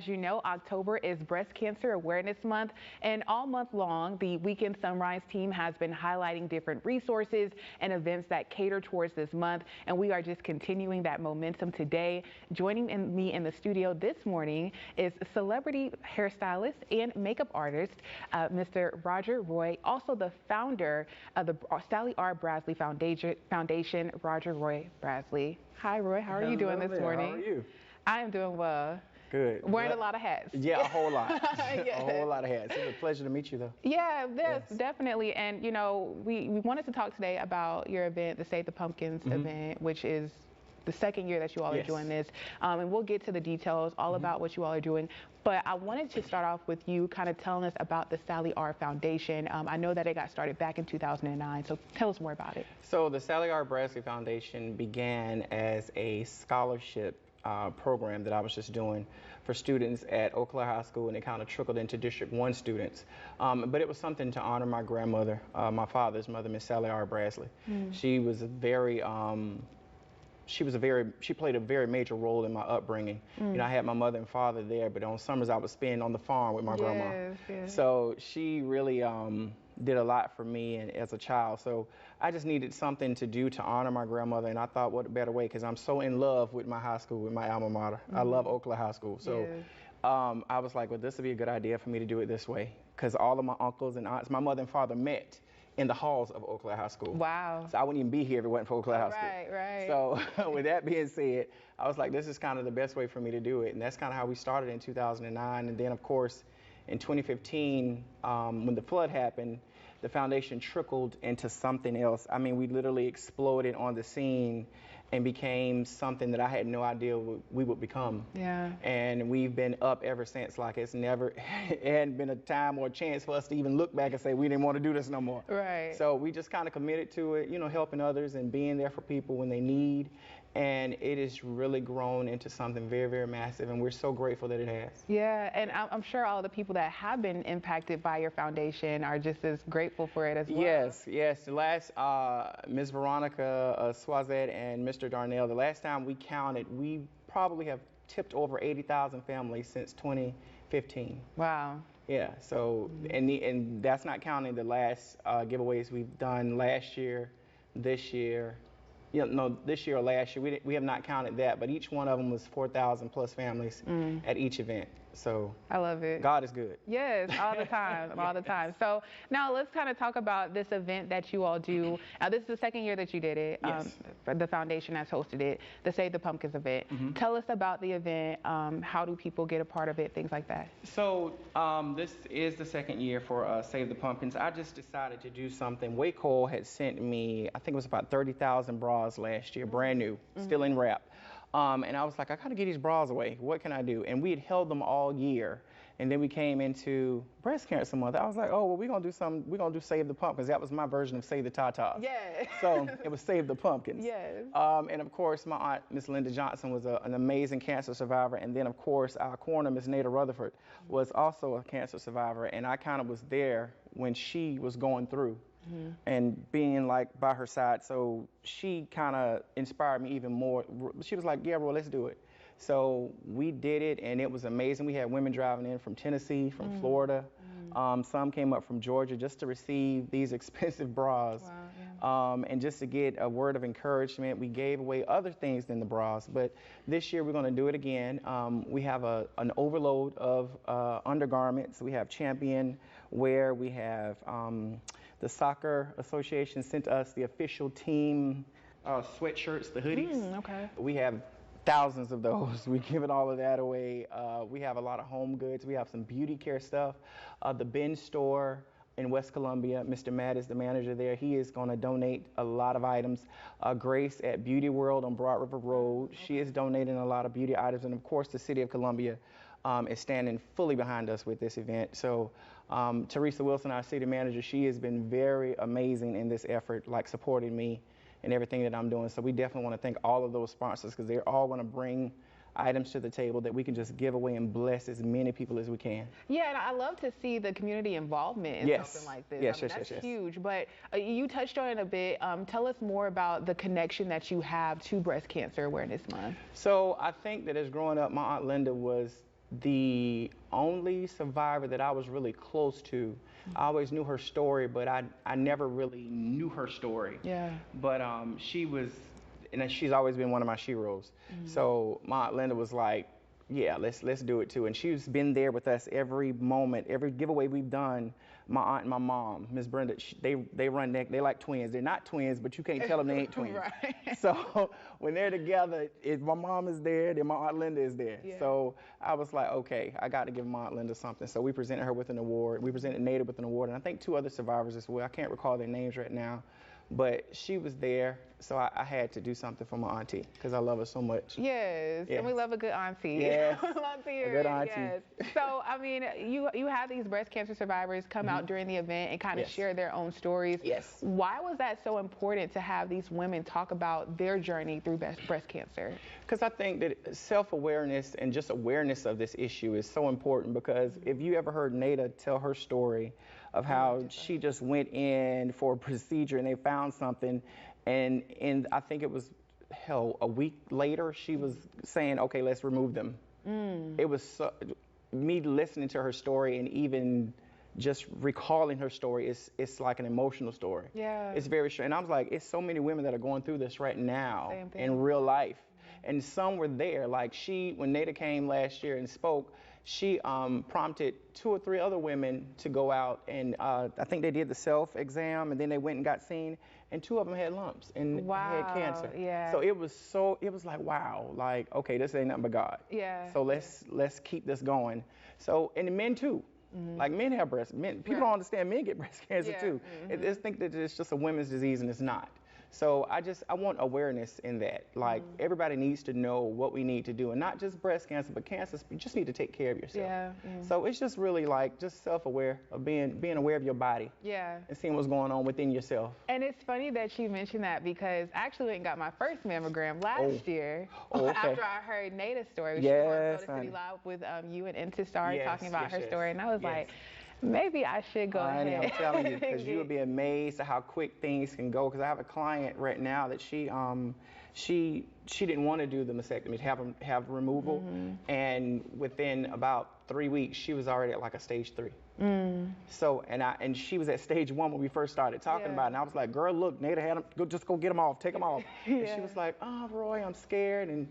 As you know, October is Breast Cancer Awareness Month, and all month long, the Weekend Sunrise team has been highlighting different resources and events that cater towards this month, and we are just continuing that momentum today. Joining me in the studio this morning is celebrity hairstylist and makeup artist, Mr. Roger Roy, also the founder of the Sally R. Brasley Foundation, Roger Roy Brasley. Hi, Roy. How are you doing this morning? How are you? I am doing well. Good. Wearing a lot of hats. Yeah, a whole lot. Yes. A whole lot of hats. It's a pleasure to meet you, though. Yeah, yes, definitely. And, you know, we wanted to talk today about your event, the Save the Pumpkins event, which is the second year that you all are doing this. And we'll get to the details all about what you all are doing. But I wanted to start off with you kind of telling us about the Sally R. Foundation. I know that it got started back in 2009, so tell us more about it. So the Sally R. Brasley Foundation began as a scholarship program that I was just doing for students at Eau Claire High School, and it kind of trickled into District 1 students. But it was something to honor my grandmother, my father's mother, Miss Sally R. Brasley. She was a very she played a very major role in my upbringing. You know, I had my mother and father there, but on summers I would spend on the farm with my grandma. So she really did a lot for me and as a child. So I just needed something to do to honor my grandmother, and I thought, what a better way, because I'm so in love with my high school, with my alma mater. I love Eau Claire High School. So I was like, well, this would be a good idea for me to do it this way, because all of my uncles and aunts, my mother and father met in the halls of Eau Claire High School. Wow. So I wouldn't even be here if it wasn't for Eau Claire High School. Right. So with that being said, I was like, this is kind of the best way for me to do it. And that's kind of how we started in 2009. And then, of course, in 2015, when the flood happened, the foundation trickled into something else. I mean, we literally exploded on the scene and became something that I had no idea we would become. Yeah. And we've been up ever since. Like, it hadn't been a time or a chance for us to even look back and say we didn't want to do this no more. Right. So we just kind of committed to it, you know, helping others and being there for people when they need. And it has really grown into something very, very massive, and we're so grateful that it has. Yeah, and I'm sure all the people that have been impacted by your foundation are just as grateful for it as well. Yes. The last, Ms. Veronica Swazet and Mr. Darnell, the last time we counted, we probably have tipped over 80,000 families since 2015. Wow. Yeah, so, and that's not counting the last giveaways we've done last year, this year. This year or last year, we have not counted that, but each one of them was 4,000 plus families at each event. So I love it. God is good. Yes, all the time, all the time. So now let's kind of talk about this event that you all do. This is the second year that you did it. The foundation has hosted it, the Save the Pumpkins event. Tell us about the event. How do people get a part of it? Things like that. So this is the second year for Save the Pumpkins. I just decided to do something. Wacol had sent me, I think it was about 30,000 bras last year, brand new, still in wrap. And I was like, I gotta get these bras away. What can I do? And we had held them all year. And then we came into Breast Cancer Month. I was like, oh, well, we're gonna do Save the Pumpkins. That was my version of Save the Tatas. Yeah. So it was Save the Pumpkins. Yes. And of course, my aunt, Miss Linda Johnson, was an amazing cancer survivor. And then, of course, our coroner, Miss Nada Rutherford, was also a cancer survivor. And I kind of was there when she was going through. And being like by her side, so she kind of inspired me even more. She was like, yeah, Roy, let's do it. So we did it, and it was amazing. We had women driving in from Tennessee, from Florida. Some came up from Georgia just to receive these expensive bras. Wow, and just to get a word of encouragement. We gave away other things than the bras, but this year we're going to do it again. We have an overload of undergarments. We have Champion wear. We have the Soccer Association sent us the official team sweatshirts, the hoodies. Okay. We have thousands of those. We're giving all of that away. We have a lot of home goods. We have some beauty care stuff. The Ben store in West Columbia, Mr. Matt is the manager there. He is going to donate a lot of items. Grace at Beauty World on Broad River Road, she is donating a lot of beauty items. And of course, the City of Columbia is standing fully behind us with this event. So Teresa Wilson, our city manager, she has been very amazing in this effort, like supporting me and everything that I'm doing. So we definitely want to thank all of those sponsors, because they're all going to bring items to the table that we can just give away and bless as many people as we can. Yeah, and I love to see the community involvement in something like this. Yes, that's huge. But you touched on it a bit. Tell us more about the connection that you have to Breast Cancer Awareness Month. So I think that as growing up, my Aunt Linda was the only survivor that I was really close to. I always knew her story, but I never really knew her story. Yeah. But she was, and she's always been one of my sheroes. So my Aunt Linda was like, yeah, let's do it too. And she's been there with us every moment, every giveaway we've done. My aunt and my mom, Miss Brenda, they run neck. They like twins. They're not twins, but you can't tell them they ain't twins. Right. So when they're together, if my mom is there, then my Aunt Linda is there. Yeah. So I was like, okay, I got to give my Aunt Linda something. So we presented her with an award. We presented Nada with an award, and I think 2 other survivors as well. I can't recall their names right now. But she was there, so I had to do something for my auntie because I love her so much. Yes, Yeah. and we love a good auntie. Yes, We love to hear a good it, auntie. Yes. So, I mean, you have these breast cancer survivors come out during the event and kind of Yes. share their own stories. Yes. Why was that so important to have these women talk about their journey through breast cancer? Because I think that self-awareness and just awareness of this issue is so important, because if you ever heard Nada tell her story of how she just went in for a procedure and they found something, and I think it was, hell, a week later, she was saying, okay, let's remove them. It was so, me listening to her story and even just recalling her story, it's like an emotional story. Yeah. It's very strange. And I was like, it's so many women that are going through this right now Same thing. in real life. And some were there. Like when Nada came last year and spoke, she prompted 2 or 3 other women to go out, and I think they did the self-exam, and then they went and got seen, and 2 of them had lumps and Wow, had cancer. yeah. So it was like, wow, like, okay, this ain't nothing but God. Yeah. So let's keep this going. So, and the men too. Like men have people don't understand men get breast cancer Yeah. too. They think that it's just a women's disease, and it's not. So I want awareness in that. Like everybody needs to know what we need to do, and not just breast cancer, but cancer. You just need to take care of yourself. Yeah. So it's just really like just self-aware of being aware of your body Yeah. and seeing what's going on within yourself. And it's funny that you mentioned that, because I actually went and got my first mammogram last year Oh, okay. after I heard Nada's story. Yes, She was on Motor City honey. Live with you and Intistar Yes, talking about yes, her yes, story, and I was yes. like, maybe I should go Honey, ahead. I'm telling you, because you would be amazed at how quick things can go. Because I have a client right now that she didn't want to do the mastectomy, have removal, and within about 3 weeks she was already at like a stage 3. So and she was at stage 1 when we first started talking Yeah. about it, and I was like, girl, look, Nada had them, just go get them off, take them off. And Yeah. she was like, oh, Roy, I'm scared, and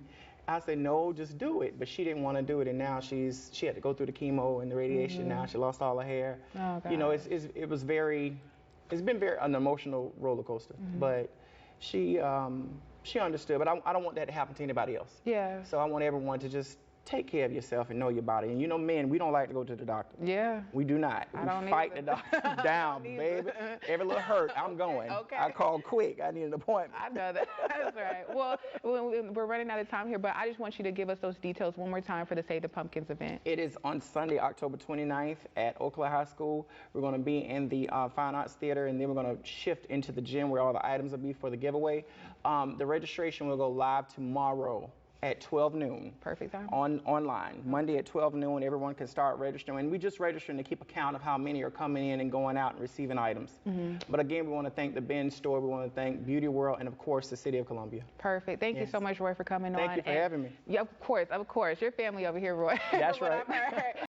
I said, no, just do it. But she didn't want to do it, and now she had to go through the chemo and the radiation. Now she lost all her hair. Oh, You know, God. it's been very an emotional roller coaster. But she understood. But I don't want that to happen to anybody else. Yeah. So I want everyone to just take care of yourself and know your body. And you know, men, we don't like to go to the doctor. Yeah. We do not. I We don't fight either. the doctor down, don't baby. either. Every little hurt, I'm going. Okay. I call quick. I need an appointment. I know that. That's right. Well, we're running out of time here, but I just want you to give us those details one more time for the Save the Pumpkins event. It is on Sunday, October 29th at Eau Claire High School. We're going to be in the Fine Arts Theater, and then we're going to shift into the gym where all the items will be for the giveaway. The registration will go live tomorrow at 12 noon. Perfect time. Online. Monday at 12 noon, everyone can start registering. And we just registering to keep account of how many are coming in and going out and receiving items. But again, we want to thank the Ben Store, we want to thank Beauty World, and of course, the City of Columbia. Perfect. Thank you Yes. so much, Roy, for coming on. Thank you for having me. Yeah, of course. Your family over here, Roy. That's What right. I've heard.